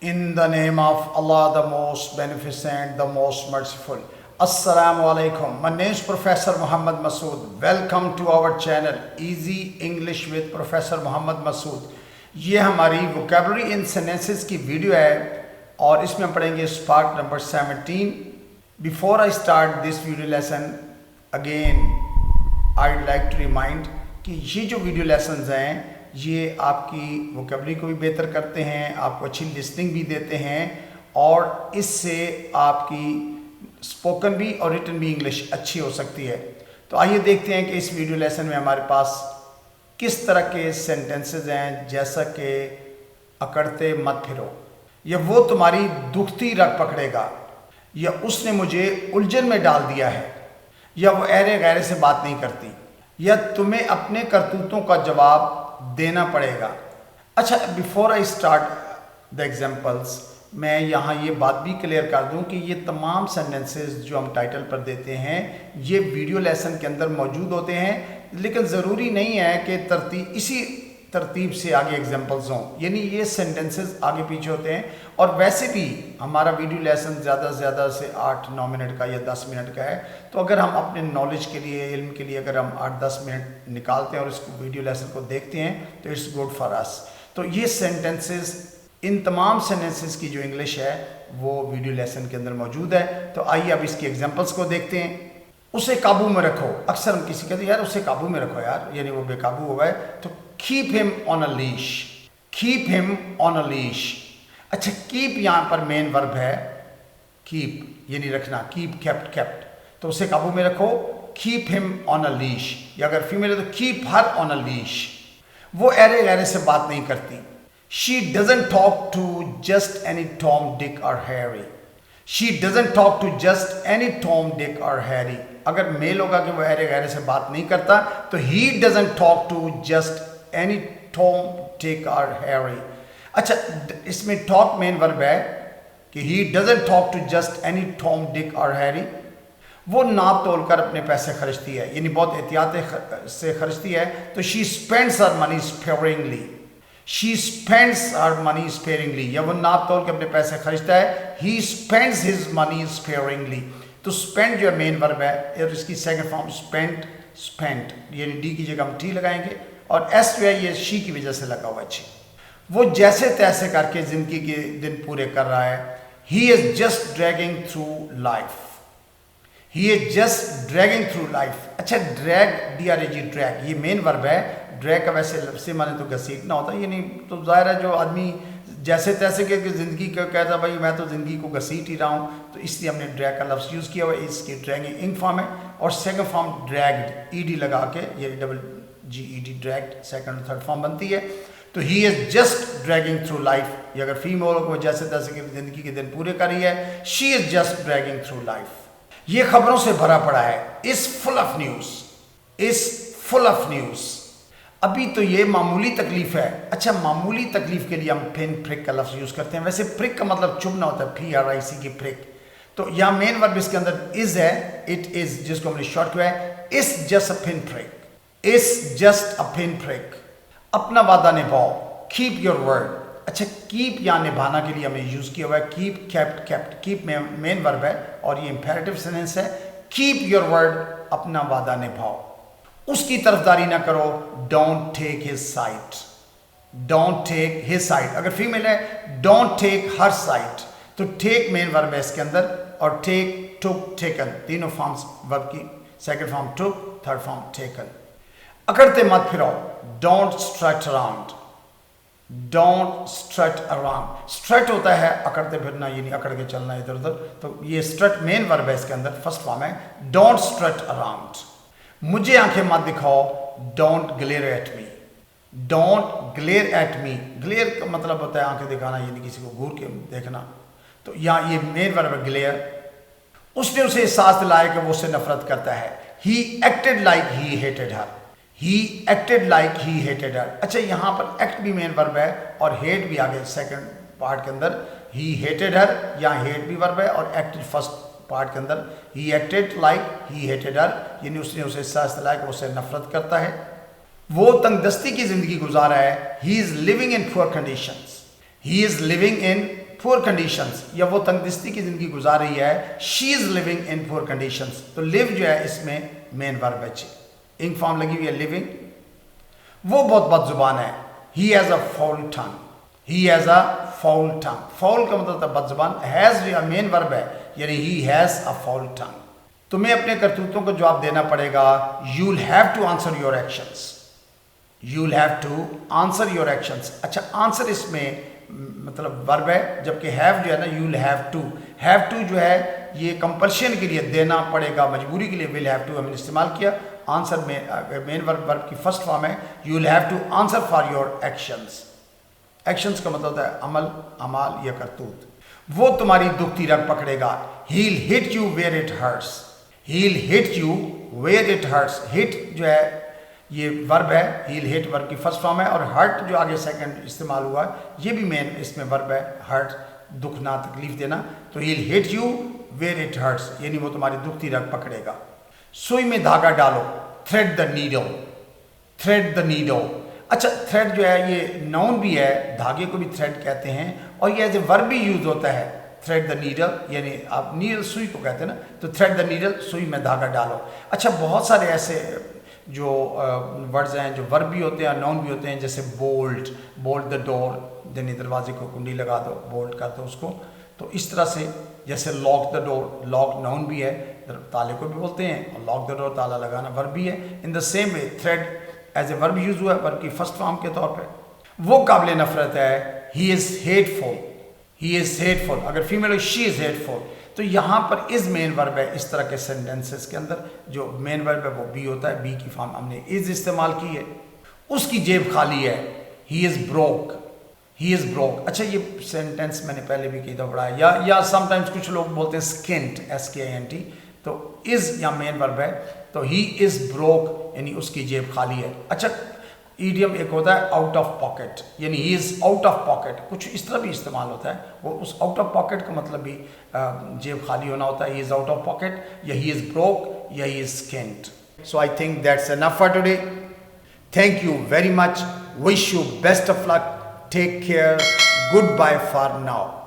In the name of Allah, the most beneficent, the most merciful. Assalamu alaikum. My name is Professor Muhammad Masood. Welcome to our channel Easy English with Professor Muhammad Masood. ये हमारी vocabulary in sentences की video है और इसमें हम पढ़ेंगे part number 17. Before I start this video lesson, again I'd like to remind कि ये जो वीडियो लेसन्स हैं ये आपकी वोकेबलरी को भी बेहतर करते हैं, आपको अच्छी लिसनिंग भी देते हैं और इससे आपकी स्पोकन भी और रिटन भी इंग्लिश अच्छी हो सकती है। तो आइए देखते हैं कि इस वीडियो लेसन में हमारे पास किस तरह के सेंटेंसेस हैं, जैसा कि अकड़ते मत फिरो, या वो तुम्हारी दुखती रग पकड़ेगा, या उसने मुझे उलझन में डाल दिया है, या वो ऐरे गैरे से बात नहीं करती, या तुम्हें अपने करतूतों का जवाब देना पड़ेगा। अच्छा, before I start the examples, मैं यहाँ ये बात भी क्लियर कर दूँ कि ये तमाम सेंटेंसेस जो हम टाइटल पर देते हैं ये वीडियो लेसन के अंदर मौजूद होते हैं, लेकिन ज़रूरी नहीं है कि इसी तरतीब से आगे एग्जाम्पल्स हों, यानी ये सेंटेंसेस आगे पीछे होते हैं। और वैसे भी हमारा वीडियो लेसन ज़्यादा से ज़्यादा से 8-9 मिनट का या 10 मिनट का है, तो अगर हम अपने नॉलेज के लिए, इल्म के लिए अगर हम 8-10 मिनट निकालते हैं और इसको वीडियो लेसन को देखते हैं तो इट्स गुड फॉर अस। तो ये सेंटेंसेस, इन तमाम सेंटेंसेस की जो इंग्लिश है वो वीडियो लेसन के अंदर मौजूद है। तो आइए अब इसकी एग्जाम्पल्स को देखते हैं। उसे काबू में रखो। अक्सर हम किसी कहते हैं यार उसे काबू में रखो यार, यानी वो बेकाबू हो गए, तो keep him on a leash, keep him on a leash. अच्छा, कीप यहाँ पर मेन वर्ब है, कीप यानी रखना, कीप, केप्ट, केप्ट, तो उसे काबू में रखो, keep him on a leash. या अगर फीमेल है तो keep her on a leash. वो ऐरे गैरे से बात नहीं करती। She doesn't talk to just any Tom, Dick और Harry. She doesn't talk to just any Tom, Dick और हैरी। अगर मेल होगा कि वो ऐरे गैरे से बात नहीं करता तो he doesn't talk to just any Tom, Dick और हैरी। अच्छा, इसमें टॉक मेन वर्ब है कि he doesn't talk to just any Tom, Dick और हैरी। वो नाप तोल कर अपने पैसे खर्चती है, यानी बहुत एहतियात से खर्चती है। तो she spends her money sparingly, she spends her money sparingly, या वो नाप तोल के अपने पैसे खर्चता है। He spends his money sparingly. तो स्पेंड जो मेन वर्ब है और इसकी सेकंड फॉर्म स्पेंट, स्पेंट, यानी डी की जगह हम टी लगाएंगे और एस जो है ये शी की वजह से लगा हुआ है। वो जैसे तैसे करके जिंदगी के दिन पूरे कर रहा है। He is just dragging through life, he is just dragging through life. अच्छा, ड्रैग, DRAG, ड्रैग, ये मेन वर्ब है। ड्रैग का वैसे लफ्ज़ी माने तो घसीटना होता है, यानी तो जाहिर है जो आदमी जैसे तैसे के ज़िंदगी का कहता भाई मैं तो ज़िंदगी को घसीट ही रहा हूँ, तो इसलिए हमने ड्रैग का लफ्ज़ यूज़ किया हुआ है। इसकी ड्रैगिंग इंग फॉर्म है और सेकंड फॉर्म ड्रैग्ड, ED लगा के, ये GED, ड्रैग्ड सेकंड और थर्ड फॉर्म बनती है। तो he is just dragging through life, ये अगर फीमेल को जैसे तैसे की ज़िंदगी के दिन पूरे कर रही है। She is just dragging through life. ये खबरों से भरा पड़ा है, is full of news, is full of news. अभी तो ये मामूली तकलीफ है। अच्छा, मामूली तकलीफ के लिए हम पिन प्रिक का लफ्ज़ यूज़ करते हैं। वैसे प्रिक का मतलब चुभना होता है, PRIC की प्रिक। तो यहाँ मेन वर्ब इसके अंदर इज़ है, इट इज़, जिसको हमने शॉर्ट किया है, is just a pin prick, is just a pin prick. अपना वादा निभाओ, कीप योर वर्ड। अच्छा, कीप यहाँ निभाना के लिए हमें यूज़ किया हुआ है, keep, kept, kept. Keep main verb है और ये इंपेरेटिव सेंटेंस है। कीप योर वर्ड, अपना वादा निभाओ। उसकी तरफदारी ना करो, don't take his side, don't take his side. अगर फीमेल है, डोंट टेक हर साइड। तो टेक मेन वर्ब है इसके अंदर और टेक, टुक, टेकन, तीनों फॉर्म्स वर्ब की, सेकंड फॉर्म टुक, थर्ड फॉर्म टेकन। अकड़ते मत फिरो, don't strut around, don't strut around. Strut होता है अकड़ते फिरना, यानी अकड़ के चलना इधर उधर। तो ये स्ट्रट मेन वर्ब है इसके अंदर, फर्स्ट फॉर्म है। Don't strut around. मुझे आंखें मत दिखाओ, don't glare at me, don't glare at me. Glare का मतलब होता है आंखें दिखाना, यानी किसी को घूर के देखना। तो यहाँ ये मेन वर्ब है, ग्लेयर। उसने उसे एहसास दिलाया कि वो उससे नफरत करता है। He acted like he hated her, he acted like he hated her. अच्छा, यहाँ पर एक्ट भी मेन वर्ब है और हेट भी आगे सेकंड पार्ट के अंदर। ही हेटेड हर, यहाँ हेट भी वर्ब है और एक्टेड फर्स्ट पार्ट के अंदर। He acted like he hated her, यानी उसने उसे एहसास दिलाया कि वो उससे नफरत करता है। वो तंगदस्ती की जिंदगी गुजारा है। He is living in poor conditions, he is living in poor conditions, या वो तंगदस्ती की ज़िंदगी गुजार रही है, she is living in poor conditions. तो लिव जो है इसमें मेन वर्ब है, इंक फॉर्म लगी हुई है लिविंग। वो बहुत बदजुबान है, he has a foul tongue, he has a foul tongue. Foul का मतलब होता है बदजुबान, हैज़ जो मेन वर्ब है यानी ही हैज़ अ फाउल टंग। तुम्हें अपने करतूतों को जवाब देना पड़ेगा। You will have to answer your actions, you will have to answer your actions. अच्छा, आंसर इसमें मतलब वर्ब है, जबकि हैव जो है ना, यू विल हैव टू जो है ये कंपल्शन के लिए, देना पड़ेगा, मजबूरी के लिए विल हैव टू हमने इस्तेमाल किया। आंसर में मेन वर्ब की फर्स्ट फॉर्म है, you will have to answer for your actions. Actions का मतलब होता है अमल, अमाल या करतूत। वो तुम्हारी दुखती रग पकड़ेगा, he will hit you where it hurts, he will hit you where it hurts. Hit जो है ये वर्ब है, ही विल हिट वर्ब की फर्स्ट फॉर्म है, और हर्ट जो आगे सेकंड इस्तेमाल हुआ ये भी मेन इसमें वर्ब है, हर्ट दुखना, तकलीफ देना। तो he will hit you where it hurts यानी वो तुम्हारी दुखती रग पकड़ेगा। सुई में धागा डालो, thread the needle, thread the needle. अच्छा, थ्रेड जो है ये नाउन भी है, धागे को भी थ्रेड कहते हैं, और ये एज ए वर्ब भी यूज होता है, थ्रेड द नीडल, यानी आप नीडल सुई को कहते हैं ना, तो थ्रेड द नीडल, सुई में धागा डालो। अच्छा, बहुत सारे ऐसे जो वर्ड्स हैं जो वर्ब भी होते हैं, नाउन भी होते हैं, जैसे बोल्ट, बोल्ट द डोर, यानी दरवाजे को कुंडी लगा दो, बोल्ट कर दो उसको। तो इस तरह से, जैसे lock the door, lock noun भी है, ताले को भी बोलते हैं, और लॉक द डोर ताला लगाना वर्ब भी है। In the same way thread as a verb use हुआ है, वर्ब की फर्स्ट फॉर्म के तौर पे। वो काबिल नफरत है, he is hateful, he is hateful. अगर फीमेल हो, शी इज़ हेटफुल। तो यहाँ पर इज़ मेन वर्ब है। इस तरह के सेंटेंसेस के अंदर जो मेन वर्ब है वो बी होता है, बी की फॉर्म हमने इज़ इस्तेमाल की है। उसकी जेब खाली है, he is broke, he is broke. अच्छा, ये सेंटेंस मैंने पहले भी कई दफ़ा पढ़ा है, या समटाइम्स कुछ लोग बोलते हैं स्किंट, SKINT। तो इज़ या मेन वर्ब है, तो ही इज़ ब्रोक यानी उसकी जेब खाली है। अच्छा, ईडियम एक होता है आउट ऑफ पॉकेट, यानी ही इज़ आउट ऑफ पॉकेट, कुछ इस तरह भी इस्तेमाल होता है। वो उस आउट ऑफ पॉकेट का मतलब भी जेब खाली होना होता है, he is out of pocket, या ही इज़ ब्रोक, या he is skint. So I think that's enough for today. Thank you very much, wish you best of luck, take care, goodbye for now.